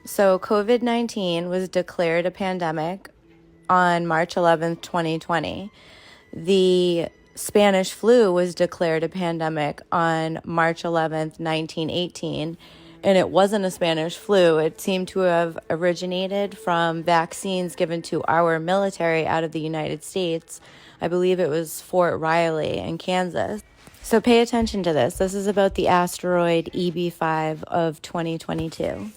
So COVID-19 was declared a pandemic on March 11th, 2020. The Spanish flu was declared a pandemic on March 11th, 1918. And it wasn't a Spanish flu. It seemed to have originated from vaccines given to our military out of the United States. I believe it was Fort Riley in Kansas. So pay attention to this. This is about the asteroid EB5 of 2022.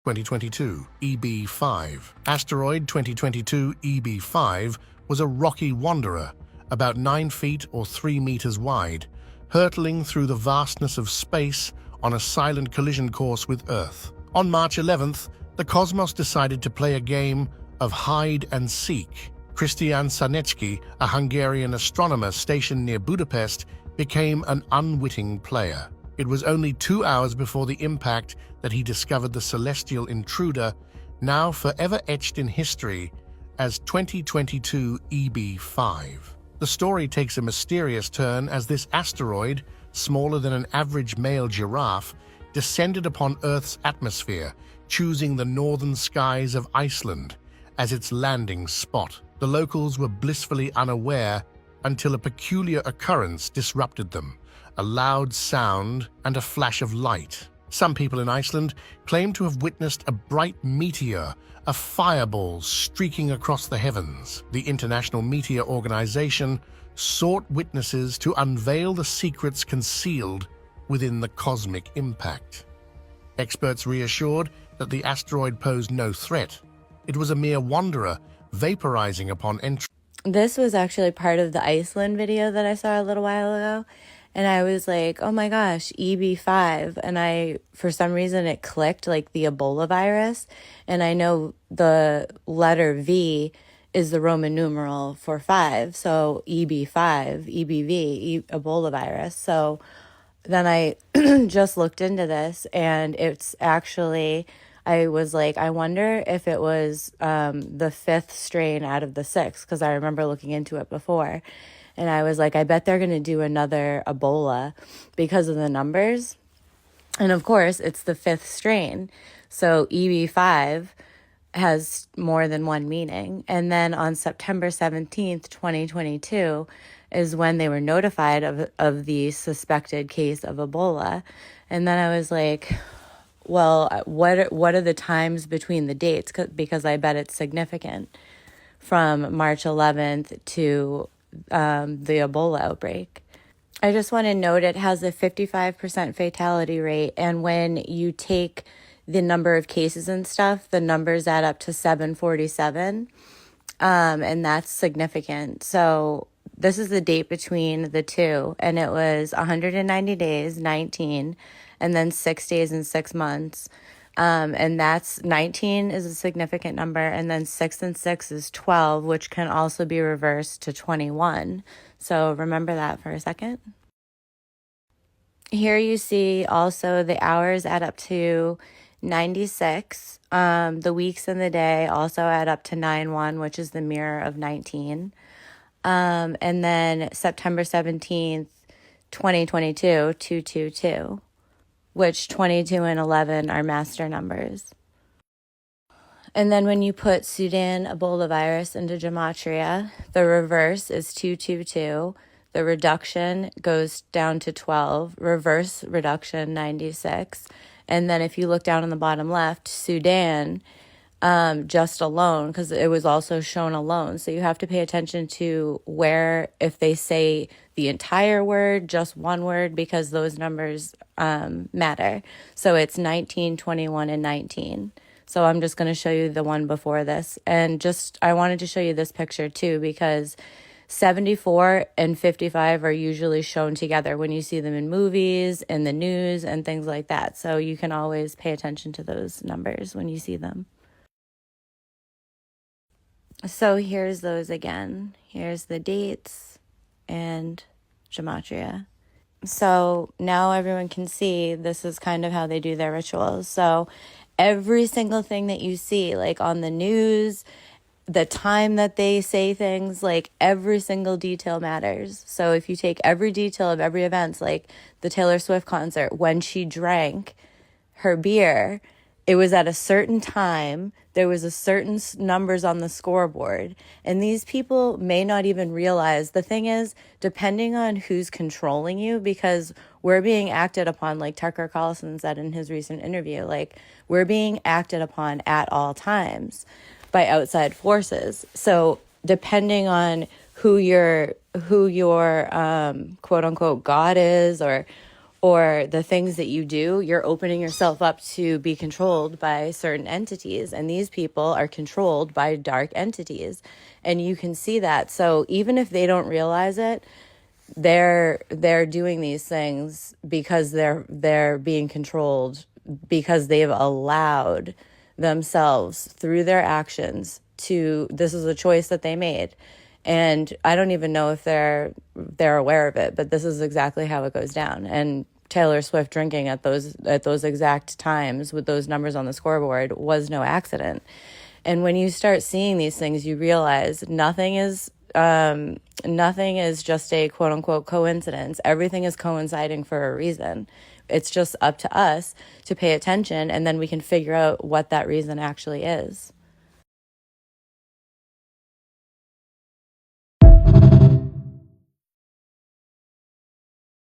2022 EB5. Asteroid 2022 EB5 was a rocky wanderer, about 9 feet or 3 meters wide, hurtling through the vastness of space on a silent collision course with Earth. On March 11th, the cosmos decided to play a game of hide and seek. Christian Sarnecki, a Hungarian astronomer stationed near Budapest, became an unwitting player. It was only 2 hours before the impact that he discovered the celestial intruder, now forever etched in history as 2022 EB5. The story takes a mysterious turn as this asteroid, smaller than an average male giraffe, descended upon Earth's atmosphere, choosing the northern skies of Iceland as its landing spot. The locals were blissfully unaware until a peculiar occurrence disrupted them, a loud sound and a flash of light. Some people in Iceland claim to have witnessed a bright meteor, a fireball streaking across the heavens. The International Meteor Organization sought witnesses to unveil the secrets concealed within the cosmic impact. Experts reassured that the asteroid posed no threat. It was a mere wanderer vaporizing upon entry. This was actually part of the Iceland video that I saw a little while ago. And I was like, oh my gosh, EB5. And for some reason, it clicked like the Ebola virus. And I know the letter V is the Roman numeral for 5. So EB5, EBV, Ebola virus. So then I just looked into this, and it's actually, I was like, I wonder if it was the 5th strain out of the 6, because I remember looking into it before. And I was like, I bet they're going to do another Ebola because of the numbers. And of course, it's the 5th strain. So EB5 has more than one meaning. And then on September 17th, 2022, is when they were notified of the suspected case of Ebola. And then I was like, well, what are the times between the dates? Because I bet it's significant from March 11th to the Ebola outbreak. I just want to note it has a 55% fatality rate, and when you take the number of cases and stuff, the numbers add up to 747, and that's significant. So this is the date between the two, and it was 190 days, 19, and then 6 days and 6 months. And that's 19 is a significant number, and then 6 and 6 is 12, which can also be reversed to 21. So remember that for a second. Here you see also the hours add up to 96. The weeks in the day also add up to 9-1, which is the mirror of 19. And then September 17th, 2022, 222. Which 22 and 11 are master numbers. And then when you put Sudan Ebola virus into gematria, the reverse is 222. The reduction goes down to 12. Reverse reduction, 96. And then if you look down on the bottom left, Sudan, just alone, because it was also shown alone. So you have to pay attention to where, if they say the entire word, just one word, because those numbers matter. So it's 19, 21, and 19. So I'm just going to show you the one before this. And I wanted to show you this picture too, because 74 and 55 are usually shown together when you see them in movies, in the news, and things like that. So you can always pay attention to those numbers when you see them. So here's those again. Here's the dates and gematria. So now everyone can see this is kind of how they do their rituals. So every single thing that you see, like on the news, the time that they say things, like every single detail matters. So if you take every detail of every event, like the Taylor Swift concert, when she drank her beer, it was at a certain time, there was a certain numbers on the scoreboard, and these people may not even realize. The thing is, depending on who's controlling you, because we're being acted upon, like Tucker Carlson said in his recent interview, like we're being acted upon at all times by outside forces. So depending on who your quote unquote God is, or the things that you do, you're opening yourself up to be controlled by certain entities. And these people are controlled by dark entities. And you can see that. So even if they don't realize it, they're doing these things because they're being controlled, because they've allowed themselves through their actions to, this is a choice that they made. And I don't even know if they're aware of it, but this is exactly how it goes down. And Taylor Swift drinking at those exact times with those numbers on the scoreboard was no accident. And when you start seeing these things, you realize nothing is just a quote unquote coincidence. Everything is coinciding for a reason. It's just up to us to pay attention, and then we can figure out what that reason actually is.